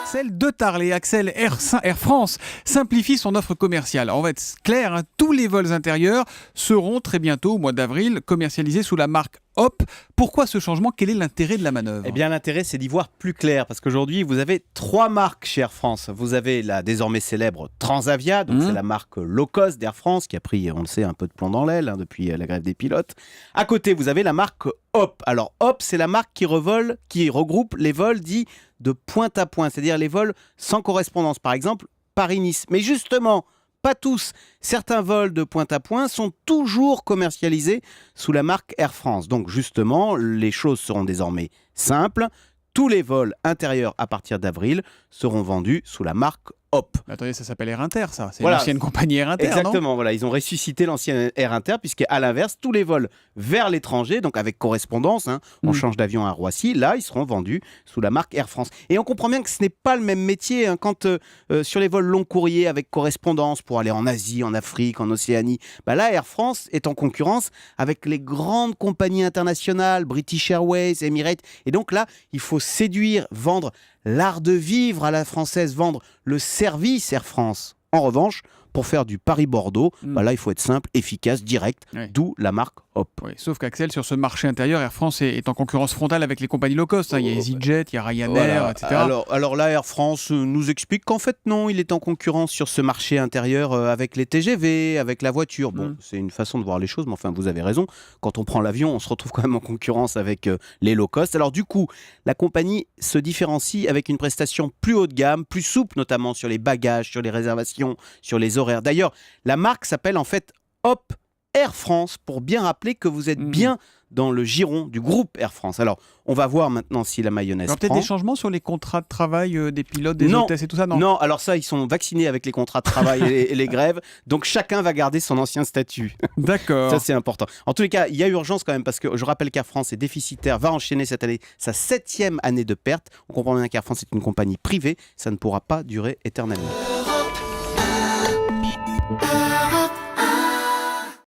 Axel de Tarlet. Axel, Air France simplifie son offre commerciale. On va être clair, hein, tous les vols intérieurs seront très bientôt, au mois d'avril, commercialisés sous la marque Hop. Pourquoi ce changement ? Quel est l'intérêt de la manœuvre ? Eh bien, l'intérêt, c'est d'y voir plus clair, parce qu'aujourd'hui, vous avez 3 marques chez Air France. Vous avez la désormais célèbre Transavia, donc c'est la marque low cost d'Air France, qui a pris, on le sait, un peu de plomb dans l'aile depuis la grève des pilotes. À côté, vous avez la marque Hop. Alors, Hop, c'est la marque qui regroupe les vols dits de pointe à pointe, c'est-à-dire les vols sans correspondance. Par exemple, Paris-Nice. Mais justement, pas tous. Certains vols de pointe à pointe sont toujours commercialisés sous la marque Air France. Donc justement, les choses seront désormais simples. Tous les vols intérieurs à partir d'avril seront vendus sous la marque Hop. Attendez, ça s'appelle Air Inter, ça. C'est Voilà. l'ancienne compagnie Air Inter, Exactement, non ? voilà, ils ont ressuscité l'ancienne Air Inter, puisqu'à l'inverse, tous les vols vers l'étranger, donc avec correspondance, on change d'avion à Roissy, là, ils seront vendus sous la marque Air France. Et on comprend bien que ce n'est pas le même métier quand sur les vols long courriers avec correspondance pour aller en Asie, en Afrique, en Océanie, là, Air France est en concurrence avec les grandes compagnies internationales, British Airways, Emirates. Et donc là, il faut séduire, vendre l'art de vivre à la française, vendre le service Air France. En revanche, pour faire du Paris-Bordeaux, là, il faut être simple, efficace, direct, d'où la marque Hop. Oui, sauf qu'Axel, sur ce marché intérieur, Air France est en concurrence frontale avec les compagnies low cost. Il y a EasyJet, il y a Ryanair, etc. Alors là, Air France nous explique qu'en fait, non, il est en concurrence sur ce marché intérieur avec les TGV, avec la voiture. Bon, c'est une façon de voir les choses, mais enfin, vous avez raison. Quand on prend l'avion, on se retrouve quand même en concurrence avec les low cost. Alors du coup, la compagnie se différencie avec une prestation plus haut de gamme, plus souple, notamment sur les bagages, sur les réservations, sur les horaires. D'ailleurs, la marque s'appelle en fait Hop Air France, pour bien rappeler que vous êtes bien dans le giron du groupe Air France. Alors, on va voir maintenant si la mayonnaise peut-être des changements sur les contrats de travail des pilotes, des hôtesses et tout ça, non ? Non, alors ça, ils sont vaccinés avec les contrats de travail et les grèves, donc chacun va garder son ancien statut. D'accord. Ça, c'est important. En tous les cas, il y a urgence quand même, parce que je rappelle qu'Air France est déficitaire, va enchaîner cette année sa 7e année de perte. On comprend bien qu'Air France est une compagnie privée, ça ne pourra pas durer éternellement.